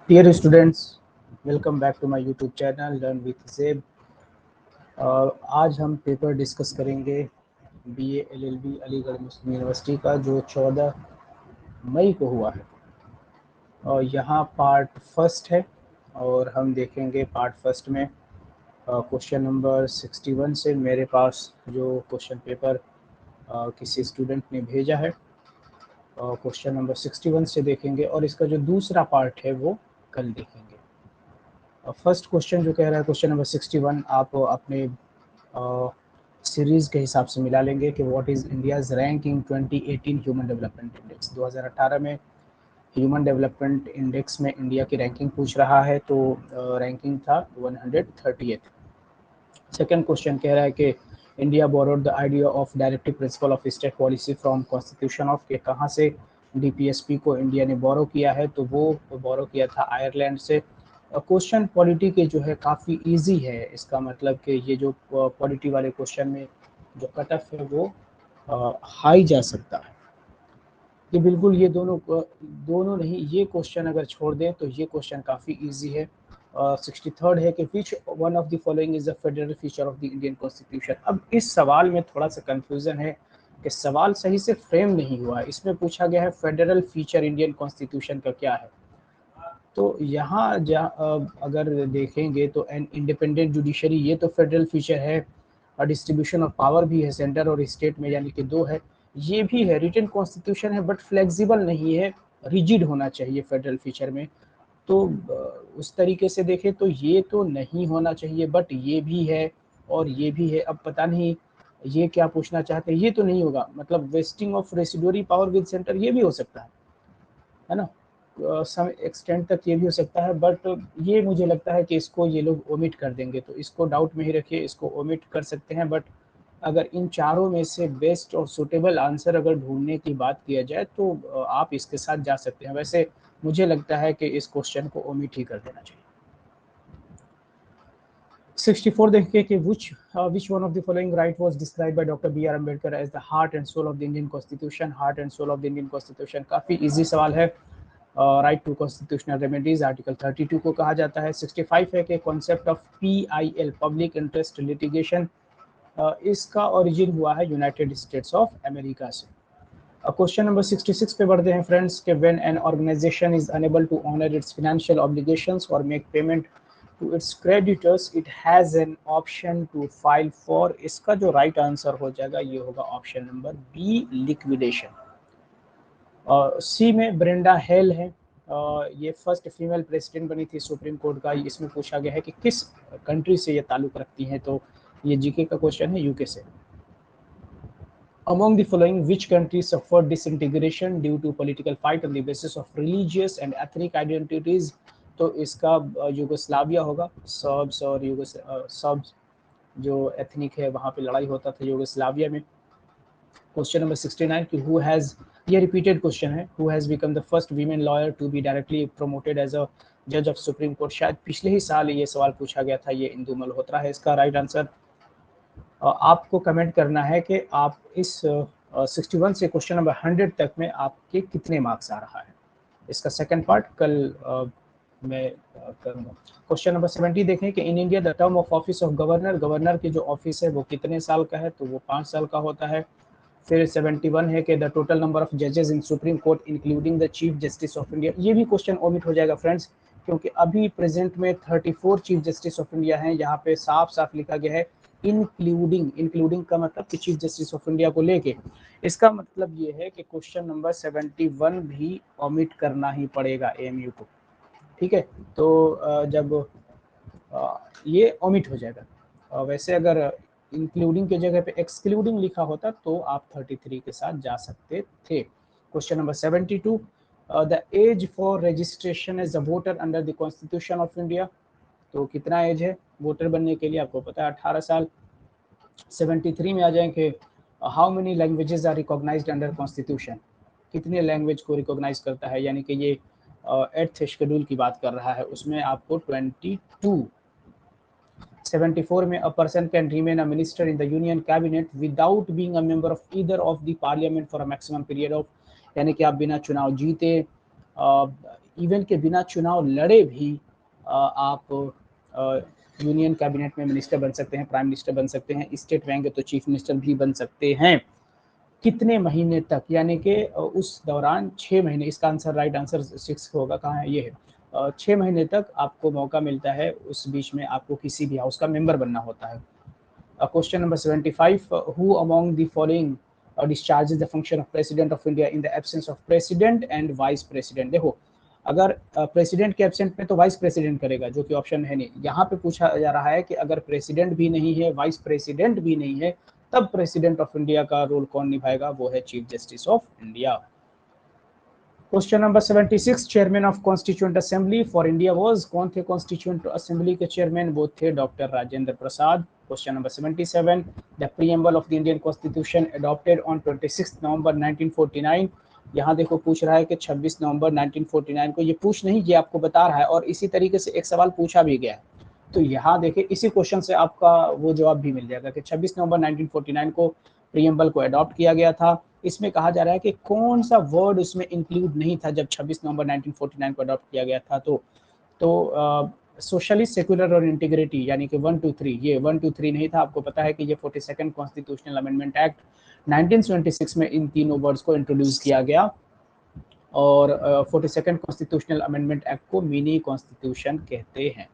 Dear students, welcome back to my YouTube channel Learn with Zeb। आज हम paper discuss करेंगे BA LLB Aligarh मुस्लिम university का जो 14 मई को हुआ है। और यहाँ पार्ट फर्स्ट है और हम देखेंगे पार्ट फर्स्ट में क्वेश्चन नंबर 61 से मेरे पास जो क्वेश्चन पेपर किसी स्टूडेंट ने भेजा है क्वेश्चन नंबर 61 से देखेंगे और इसका जो दूसरा पार्ट है वो कल देखेंगे। फर्स्ट क्वेश्चन जो कह रहा है क्वेश्चन नंबर 61 आप अपने सीरीज़ के हिसाब से मिला लेंगे कि what is India's rank in 2018 human development index. 2018 में ह्यूमन डेवलपमेंट इंडेक्स में इंडिया की रैंकिंग पूछ रहा है, तो रैंकिंग था 138। सेकेंड क्वेश्चन कह रहा है कि India borrowed the idea of directive principle of state policy from constitution of, के कहाँ से डीपीएसपी को इंडिया ने बोरो किया है, तो वो बोरो किया था आयरलैंड से। क्वेश्चन पॉलिटी के जो है काफ़ी इजी है, इसका मतलब कि ये जो पॉलिटी वाले क्वेश्चन में जो कट ऑफ है वो हाई जा सकता है। ये बिल्कुल ये दोनों नहीं, ये क्वेश्चन अगर छोड़ दें तो ये क्वेश्चन काफ़ी इजी है। 63rd है कि विच one of the following is the federal feature of the Indian constitution. अब इस सवाल में थोड़ा सा कंफ्यूजन है कि सवाल सही से फ्रेम नहीं हुआ है। इसमें पूछा गया है फेडरल फीचर इंडियन कॉन्स्टिट्यूशन का क्या है। तो यहाँ अगर देखेंगे तो एन इंडिपेंडेंट जुडिशरी ये तो फेडरल फीचर है, और डिस्ट्रीब्यूशन ऑफ पावर भी है सेंटर और स्टेट में, यानी कि दो है। ये भी है, रिटन कॉन्स्टिट्यूशन है बट फ्लेक्सिबल नहीं है, रिजिड होना चाहिए फेडरल फीचर में। तो उस तरीके से देखें तो ये तो नहीं होना चाहिए, बट ये भी है और ये भी है। अब पता नहीं ये क्या पूछना चाहते हैं, ये तो नहीं होगा, मतलब wasting of residuary power with centre ये भी हो सकता है ना, सम एक्सटेंट तक ये भी हो सकता है, बट ये मुझे लगता है कि इसको ये लोग ओमिट कर देंगे, तो इसको डाउट में ही रखिए, इसको ओमिट कर सकते हैं। बट अगर इन चारों में से बेस्ट और सुटेबल आंसर अगर ढूंढने की बात किया जाए तो आप इसके साथ जा सकते हैं। वैसे मुझे लगता है कि इस क्वेश्चन को ओमिट ही कर देना चाहिए। 64 देखिए कि which one of the following right was described by Dr. B.R. Ambedkar as the heart and soul of the Indian Constitution। heart and soul of the Indian Constitution काफ़ी इजी सवाल है। Right to constitutional remedies article 32 को कहा जाता है। 65 है कि concept of PIL public interest litigation, इसका ओरिजिन हुआ है यूनाइटेड स्टेट्स ऑफ अमेरिका से। क्वेश्चन नंबर 66 पे बढ़ते हैं फ्रेंड्स के when an organisation is unable to honour its financial obligations और make payment to its creditors it has an option to file for, इसका जो राइट आंसर हो जाएगा ये होगा ऑप्शन नंबर बी, लिक्विडेशन। सी में ब्रेंडा हेल है, ये फर्स्ट फीमेल प्रेसिडेंट बनी थी सुप्रीम कोर्ट का। इसमें पूछा गया है कि किस कंट्री से ये ताल्लुक़ रखती हैं, तो ये जीके का क्वेश्चन है, यूके से। Among the following, which country suffered disintegration due to political fight on the basis of religious and ethnic identities? तो इसका यूगोस्लाविया होगा। सर्ब्स और सर्ब्स जो एथनिक है वहाँ पे लड़ाई होता था यूगोस्लाविया में। क्वेश्चन नंबर 69 कि हु हैज़, ये रिपीटेड क्वेश्चन है, who has become the first women lawyer to be directly promoted as a जज ऑफ सुप्रीम कोर्ट। शायद पिछले ही साल ये सवाल पूछा गया था, ये इंदु मल्होत्रा है इसका राइट आंसर। आपको कमेंट करना है कि आप इस 61 से क्वेश्चन नंबर 100 तक में आपके कितने मार्क्स आ रहा है। इसका सेकंड पार्ट कल मैं करूँगा। क्वेश्चन नंबर 70 देखें कि in India the term of office of governor, governor की जो ऑफिस है वो कितने साल का है, तो वो 5 साल का होता है। फिर 71 है कि द टोटल नंबर ऑफ जजेस in supreme court including the chief justice of India. ये भी क्वेश्चन ओमिट हो जाएगा फ्रेंड्स, क्योंकि अभी प्रेजेंट में 34 चीफ जस्टिस ऑफ इंडिया हैं। यहाँ पे साफ साफ लिखा गया है इंक्लूडिंग, इंक्लूडिंग का मतलब कि चीफ जस्टिस ऑफ इंडिया को लेके। इसका मतलब ये है कि क्वेश्चन नंबर 71 भी ओमिट करना ही पड़ेगा एएमयू को, ठीक है। तो जब ये ओमिट हो जाएगा। वैसे अगर इंक्लूडिंग की जगह पे एक्सक्लूडिंग लिखा होता तो आप 33 के साथ जा सकते थे। Question number 72, the age for registration as a voter under the constitution of India, तो कितना एज है वोटर बनने के लिए, आपको पता है 18 साल। 73 में आ जाएंगे, how many languages are recognised under constitution, कितने लैंग्वेज को रिकॉग्नाइज करता है, यानी कि ये 8th शेड्यूल की बात कर रहा है, उसमें आपको 22। 74 में a person can remain a minister in the union cabinet without being a member of either of the parliament for a maximum period of, यानी कि आप बिना चुनाव जीते इवन के बिना चुनाव लड़े भी आप यूनियन कैबिनेट में मिनिस्टर बन सकते हैं, प्राइम मिनिस्टर बन सकते हैं, स्टेट बैंक तो चीफ मिनिस्टर भी बन सकते हैं। कितने महीने तक, यानी कि उस दौरान 6 महीने, इसका आंसर राइट आंसर 6 होगा, कहाँ है, ये है। 6 महीने तक आपको मौका मिलता है, उस बीच में आपको किसी भी हाउस का मेंबर बनना होता है। Question number 75, who among the following discharges the function of president of India in the absence of president and vice president. देखो, अगर प्रेसिडेंट के एब्सेंट में तो वाइस प्रेसिडेंट करेगा, जो कि ऑप्शन है नहीं। यहाँ पे पूछा जा रहा है कि अगर प्रेसिडेंट भी नहीं है, वाइस प्रेसिडेंट भी नहीं है, तब प्रेसिडेंट ऑफ इंडिया का रोल कौन निभाएगा, वो है chief justice of India. Question number 76, chairman of constituent assembly for India was, कौन थे कॉन्स्टिट्यूएंट असेंबली के चेयरमैन, वो थे doctor Rajendra Prasad. Question number 77, the preamble of the Indian constitution adopted on 26 नवंबर 1949। यहाँ देखो पूछ रहा है कि 26 नवंबर 1949 को, ये पूछ नहीं, ये आपको बता रहा है, और इसी तरीके से एक सवाल पूछा भी गया है। तो यहाँ देखिए, इसी क्वेश्चन से आपका वो जवाब भी मिल जाएगा कि 26 नवंबर 1949 को प्रीएम्बल को अडॉप्ट किया गया था। इसमें कहा जा रहा है कि कौन सा वर्ड उसमें इंक्लूड नहीं था जब 26 नवंबर 1949 को अडॉप्ट किया गया था। तो सोशलिस्ट, सेकुलर और इंटीग्रिटी, यानी कि 1 2 3, ये 1 2 3 नहीं था। आपको पता है कि ये 42nd कॉन्स्टिट्यूशनल अमेंडमेंट एक्ट 1976 में इन तीनों वर्ड्स को इंट्रोड्यूस किया गया, और 42nd कॉन्स्टिट्यूशनल अमेंडमेंट एक्ट को मिनी कॉन्स्टिट्यूशन कहते हैं।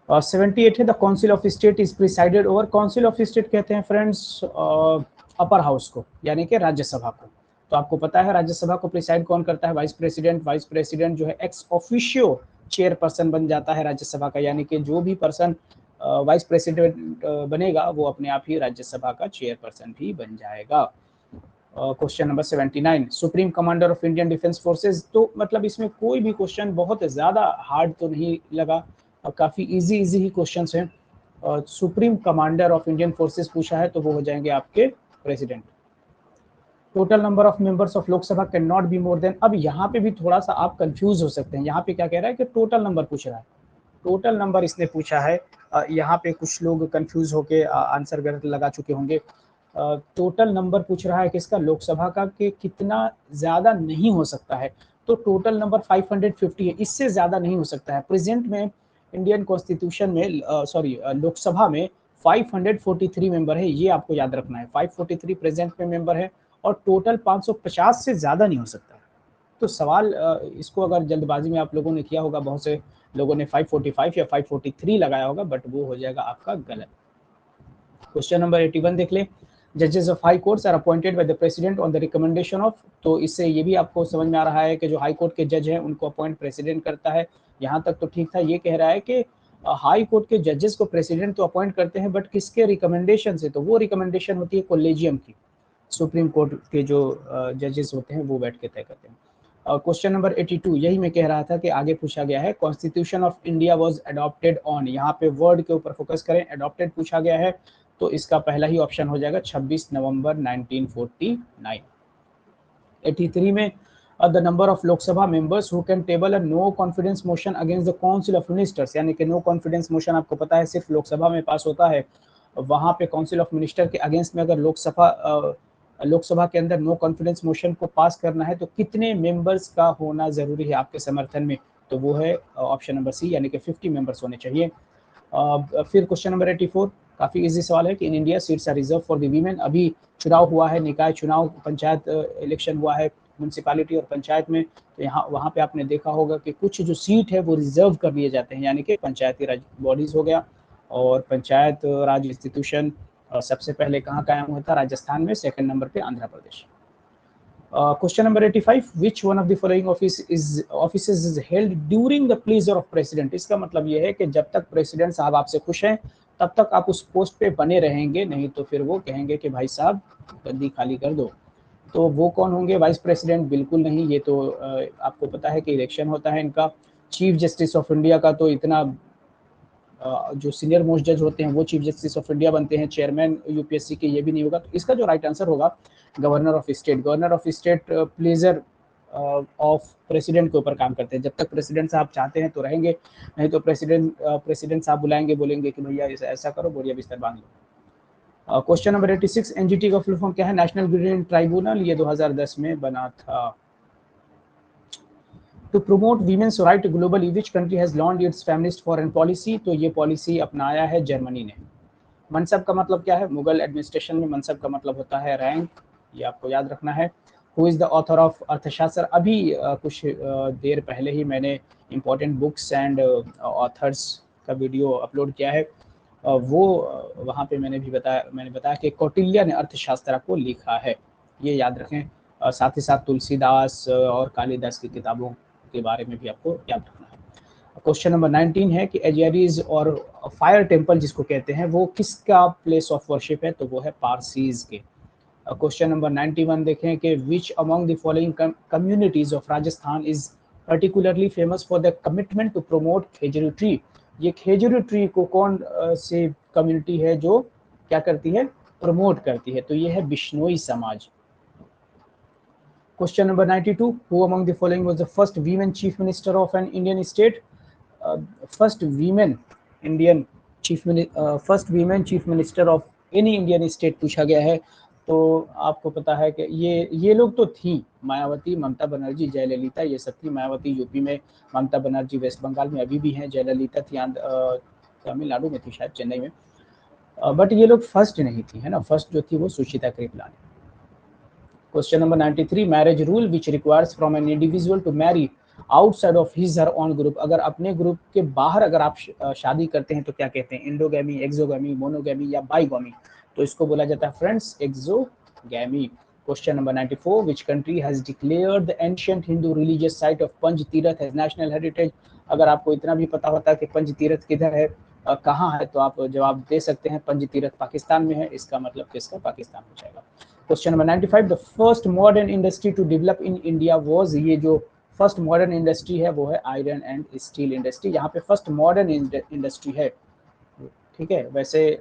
78 है, the council of state is presided over. Council of state कहते हैं फ्रेंड्स अपर हाउस को, यानी कि राज्यसभा को। तो आपको पता है राज्यसभा को प्रिसाइड कौन करता है, वाइस प्रेसिडेंट। वाइस प्रेसिडेंट जो है एक्स ऑफिशियो चेयरपर्सन बन जाता है राज्यसभा का, यानी कि जो भी पर्सन वाइस प्रेसिडेंट बनेगा वो अपने आप ही राज्यसभा का चेयरपर्सन भी बन जाएगा। Question number 79, supreme commander of Indian defence forces. तो मतलब इसमें कोई भी क्वेश्चन बहुत ज़्यादा हार्ड तो नहीं लगा, और काफ़ी इजी ही क्वेश्चंस हैं। Supreme commander of Indian forces पूछा है तो वो हो जाएंगे आपके president. Total number of members of Lok Sabha can not be more than. अब यहाँ पे भी थोड़ा सा आप कंफ्यूज हो सकते हैं। यहाँ पे क्या कह रहा है कि टोटल नंबर पूछ रहा है, टोटल नंबर इसने पूछा है। यहाँ पे कुछ लोग कंफ्यूज होके आंसर गलत लगा चुके होंगे। टोटल नंबर पूछ रहा है किसका, लोकसभा का, कि कितना ज़्यादा नहीं हो सकता है। तो टोटल नंबर 550 है, इससे ज़्यादा नहीं हो सकता है। प्रेजेंट में इंडियन कॉन्स्टिट्यूशन में, सॉरी लोकसभा में 543 मेंबर है, ये आपको याद रखना है। 543 प्रेजेंट में मेंबर है, और टोटल 550 से ज़्यादा नहीं हो सकता है। तो सवाल इसको अगर जल्दबाजी में आप लोगों ने किया होगा, बहुत से लोगों ने 545 या 543 लगाया होगा, बट वो हो जाएगा आपका गलत। क्वेश्चन नंबर 81 देख ले, जजेस of high courts are appointed by the president on the recommendation of. तो इससे ये भी आपको समझ में आ रहा है कि जो हाई कोर्ट के जज हैं उनको अपॉइंट प्रेसिडेंट करता है। यहाँ तक तो ठीक था। ये कह रहा है कि हाई कोर्ट के जजेस को प्रेसिडेंट तो अपॉइंट करते हैं, बट किसके रिकमेंडेशन से, तो वो रिकमेंडेशन होती है कोलेजियम की। सुप्रीम कोर्ट के जो जजेस होते हैं वो बैठ के तय करते हैं। क्वेश्चन नंबर 82, यही मैं कह रहा था कि आगे पूछा गया है, constitution of India was adopted on. यहाँ पे वर्ड के ऊपर फोकस करें, अडॉप्टेड पूछा गया है, तो इसका पहला ही ऑप्शन हो जाएगा 26 नवंबर 1949। 83 में the number of Lok Sabha members who can table a no confidence motion against the council of ministers, यानी कि नो कॉन्फिडेंस मोशन आपको पता है सिर्फ लोकसभा में पास होता है। वहाँ पे काउंसिल ऑफ मिनिस्टर के अगेंस्ट में अगर लोकसभा के अंदर नो कॉन्फिडेंस मोशन को पास करना है तो कितने मेंबर्स का होना जरूरी है आपके समर्थन में, तो वो है ऑप्शन नंबर सी, यानी कि 50 मेंबर्स होने चाहिए। फिर क्वेश्चन नंबर 84, काफ़ी इजी सवाल है कि in India seats are reserve for the women. अभी चुनाव हुआ है, निकाय चुनाव, पंचायत इलेक्शन हुआ है म्यूनसिपालिटी और पंचायत में, तो यहाँ वहाँ पे आपने देखा होगा कि कुछ जो सीट है वो रिजर्व कर लिए जाते हैं, यानी कि पंचायती राज बॉडीज़ हो गया। और पंचायत राज इंस्टीट्यूशन सबसे पहले कहाँ कायम हुआ था, राजस्थान में। सेकंड नंबर पे Andhra Pradesh. Question number 85, which one of the following offices is held during the pleasure of president. इसका मतलब ये है कि जब तक प्रेसिडेंट साहब आपसे खुश हैं तब तक आप उस पोस्ट पे बने रहेंगे, नहीं तो फिर वो कहेंगे कि भाई साहब गद्दी खाली कर दो। तो वो कौन होंगे, वाइस प्रेसिडेंट बिल्कुल नहीं, ये तो आपको पता है कि इलेक्शन होता है इनका। चीफ जस्टिस ऑफ इंडिया का तो इतना जो सीनियर मोस्ट जज होते हैं वो चीफ जस्टिस ऑफ इंडिया बनते हैं, चेयरमैन यूपीएससी के ये भी नहीं होगा। तो इसका जो राइट आंसर होगा governor of state. Governor of state pleasure of president के ऊपर काम करते हैं। जब तक प्रेसिडेंट साहब चाहते हैं तो रहेंगे, नहीं तो प्रेसिडेंट साहब बुलाएंगे, बोलेंगे कि भैया ऐसा करो, बोरिया बिस्तर बांध लो। क्वेश्चन नंबर 86, एनजीटी का फुल फॉर्म क्या है, नेशनल ग्रीन ट्राइब्यूनल, ये 2010 में बना था। To promote women's right globally which country has launched its feminist foreign policy, तो ये पॉलिसी अपनाया है जर्मनी ने। मनसब का मतलब क्या है? मुगल एडमिनिस्ट्रेशन में मनसब का मतलब होता है रैंक, ये आपको याद रखना है। Who is the author of अर्थशास्त्र? अभी कुछ देर पहले ही मैंने इंपॉर्टेंट बुक्स एंड ऑथर्स का वीडियो अपलोड किया है। वो वहाँ पे मैंने बताया कि कौटिल्य ने अर्थशास्त्र को लिखा है, ये याद रखें। साथ ही साथ तुलसीदास और कालिदास की किताबों के बारे में भी आपको याद रखना है। क्वेश्चन नंबर 19 है कि एजियारीज और फायर टेम्पल जिसको कहते हैं वो किसका प्लेस ऑफ वर्शिप है? तो वो है पारसीज के। क्वेश्चन नंबर 91 देखें कि which among the following communities of Rajasthan is particularly famous for the commitment to promote khejur tree? ये खेजूर ट्री को कौन से कम्युनिटी है जो क्या करती है? प्रमोट करती है, तो ये है बिश्नोई समाज। Question number 92. Who among the following was the first women chief minister of an Indian state? First women chief minister of any Indian state पूछा गया है। तो आपको पता है कि ये लोग तो थी, मायावती, ममता बनर्जी, जयललिता, ये सब थी। मायावती यूपी में, ममता बनर्जी वेस्ट बंगाल में अभी भी हैं, जयललिता थी तमिलनाडु में थी शायद, चेन्नई में। बट ये लोग फर्स्ट नहीं थी, है ना। फर्स्ट जो थी वो सुचिता Kripalani. Question number 93. Marriage rule which requires from an individual to marry outside of his or own group. अगर अपने ग्रुप के बाहर अगर आप शादी करते हैं तो क्या कहते हैं? इंडोगैमी, एक्सोगैमी, मोनोगैमी या बाइगोमी? तो इसको बोला जाता है friends exogamy. Question number 94. Which country has declared the ancient Hindu religious site of पंज तीर्थ as national heritage? अगर आपको इतना भी पता होता है कि पंज तीर्थ किधर है, कहाँ है, तो आप जवाब दे सकते हैं पंज तीर्थ पाकिस्तान में है। इसका मतलब किसका? पाकिस्तान हो जाएगा। Question number 95. The first modern industry to develop in India was? ये जो फर्स्ट मॉडर्न इंडस्ट्री है वो है आयरन एंड स्टील इंडस्ट्री। यहाँ पे फर्स्ट मॉडर्न इंडस्ट्री है, ठीक है। वैसे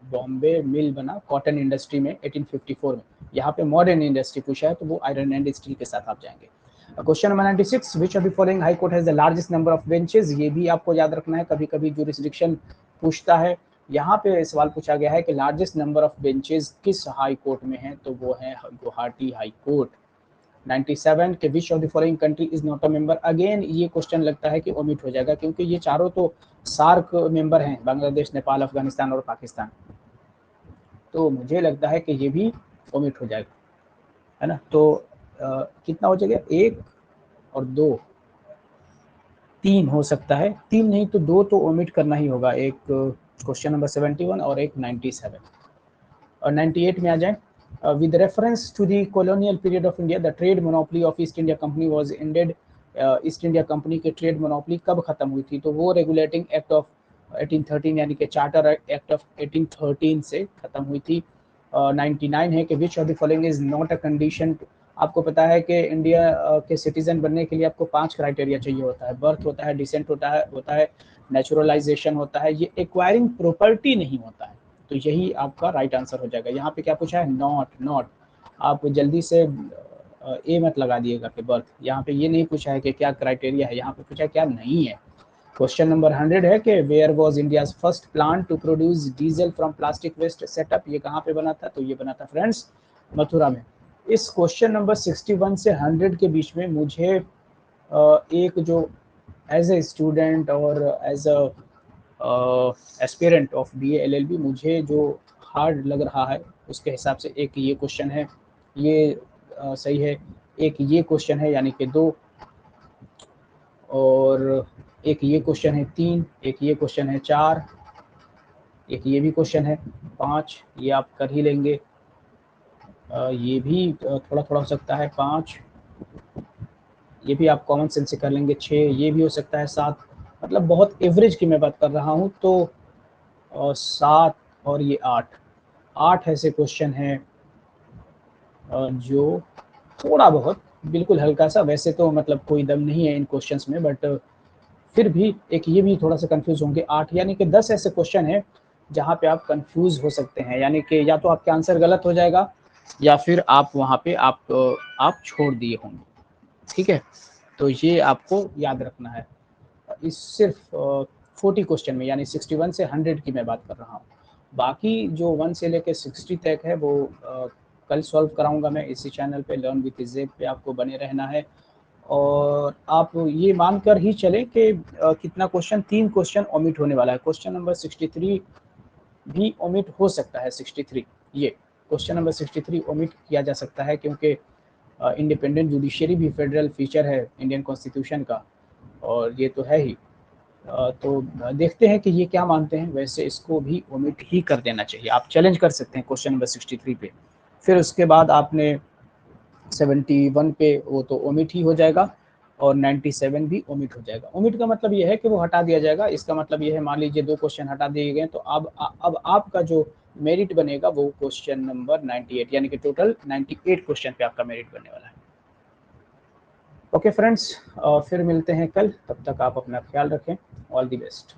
बॉम्बे मिल बना कॉटन इंडस्ट्री में 1854 में। यहाँ पे मॉडर्न इंडस्ट्री पूछा है तो वो आयरन एंड स्टील के साथ आप जाएंगे। Question number 96. Which of the following high court has the largest number of benches? ये भी आपको याद रखना है, कभी कभी जुरिस्डिक्शन पूछता है। यहाँ पे सवाल पूछा गया है कि लार्जेस्ट नंबर ऑफ बेंचेस किस हाई कोर्ट में है? तो वो है गुवाहाटी हाई कोर्ट। 97 के which of the following country is not a member? Again ये क्वेश्चन लगता है कि ओमिट हो जाएगा, क्योंकि ये चारों तो सार्क मेंबर हैं, बांग्लादेश, नेपाल, अफगानिस्तान और पाकिस्तान। तो मुझे लगता है कि ये भी ओमिट हो जाएगा, है ना। तो कितना हो जाएगा? 1 और 2, 3 हो सकता है, 3 नहीं तो 2 तो ओमिट करना ही होगा। एक क्वेश्चन नंबर 71 और एक 97 और 98 में आ जाए। With reference to the colonial period of India the trade monopoly of East India Company was ended. East India Company की ट्रेड मोनोपोली कब खत्म हुई थी? तो वो रेगुलेटिंग एक्ट ऑफ 1813 यानी कि चार्टर एक्ट ऑफ 1813 से खत्म हुई थी। 99 है कि which of the following is not a condition? आपको पता है कि इंडिया के सिटीजन बनने के लिए आपको 5 क्राइटेरिया चाहिए होता है। बर्थ होता है, डिसेंट होता है, नेचुरलाइजेशन होता है, ये एक्वायरिंग प्रॉपर्टी नहीं होता है। तो यही आपका राइट आंसर हो जाएगा। यहाँ पे क्या पूछा है? नॉट। आप जल्दी से ए मत लगा दिएगा कि बर्थ। यहाँ पे ये नहीं पूछा है कि क्या क्राइटेरिया है, यहाँ पे पूछा है क्या नहीं है। क्वेश्चन नंबर 100 है कि where was India's first plant to produce diesel from plastic waste set up? ये कहाँ पे बना था? तो ये बना था फ्रेंड्स मथुरा में। इस क्वेश्चन नंबर 61 से 100 के बीच में मुझे एक जो एज ए स्टूडेंट और as a aspirant of BA LLB मुझे जो हार्ड लग रहा है उसके हिसाब से एक ये क्वेश्चन है, ये सही है। एक ये क्वेश्चन है यानी कि 2, और एक ये क्वेश्चन है 3, एक ये क्वेश्चन है 4, एक ये भी क्वेश्चन है 5, ये आप कर ही लेंगे। ये भी थोड़ा थोड़ा हो सकता है 5, ये भी आप कॉमन सेंस से कर लेंगे 6, ये भी हो सकता है 7। मतलब बहुत एवरेज की मैं बात कर रहा हूँ। तो 7 और ये 8 ऐसे क्वेश्चन हैं जो थोड़ा बहुत बिल्कुल हल्का सा, वैसे तो मतलब कोई दम नहीं है इन क्वेश्चंस में, बट फिर भी एक ये भी थोड़ा सा कंफ्यूज होंगे। 8 यानी कि 10 ऐसे क्वेश्चन हैं जहाँ पे आप कंफ्यूज हो सकते हैं, यानी कि या तो आपके आंसर गलत हो जाएगा या फिर आप वहाँ पे आप छोड़ दिए होंगे, ठीक है। तो ये आपको याद रखना है। इस सिर्फ 40 क्वेश्चन में, यानी 61 से 100 की मैं बात कर रहा हूँ। बाकी जो 1 से लेकर 60 तक है वो कल सॉल्व कराऊंगा मैं इसी चैनल पे, लर्न विद ज़ेब पे आपको बने रहना है। और आप ये मानकर ही चलें कि कितना क्वेश्चन, 3 क्वेश्चन ओमिट होने वाला है। क्वेश्चन नंबर 63 भी ओमिट हो सकता है। 63 ये क्वेश्चन नंबर 63 ओमिट किया जा सकता है, क्योंकि इंडिपेंडेंट जुडिशरी भी फेडरल फीचर है इंडियन कॉन्स्टिट्यूशन का, और ये तो है ही। तो देखते हैं कि ये क्या मानते हैं। वैसे इसको भी ओमिट ही कर देना चाहिए। आप चैलेंज कर सकते हैं क्वेश्चन नंबर 63 पे। फिर उसके बाद आपने 71 पे वो तो ओमिट ही हो जाएगा, और 97 भी ओमिट हो जाएगा। ओमिट का मतलब ये है कि वो हटा दिया जाएगा। इसका मतलब ये है, मान लीजिए 2 क्वेश्चन हटा दिए गए, तो अब आपका जो मेरिट बनेगा वो क्वेश्चन नंबर 98, यानी कि टोटल 98 क्वेश्चन पे आपका मेरिट बनने वाला है। ओके फ्रेंड्स, फिर मिलते हैं कल। तब तक आप अपना ख्याल रखें। All the best.